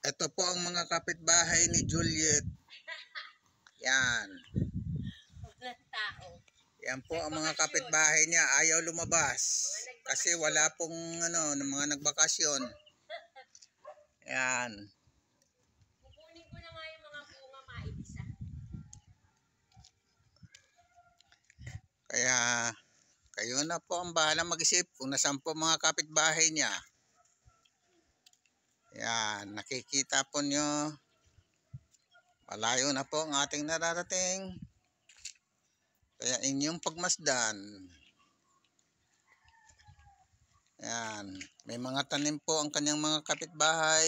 ito po ang mga kapitbahay ni Juliet. Yan. Yan po ang mga kapitbahay niya. Ayaw lumabas. Kasi wala pong mga nagbakasyon. Yan. Kukunin ko na nga yung mga bunga maibisa. Kaya kayo na po ang bahala mag-isip kung nasaan po mga kapitbahay niya. Yan, nakikita po nyo. Malayo na po ang ating nararating. Kaya inyong pagmasdan. Yan, may mga tanim po ang kanyang mga kapitbahay.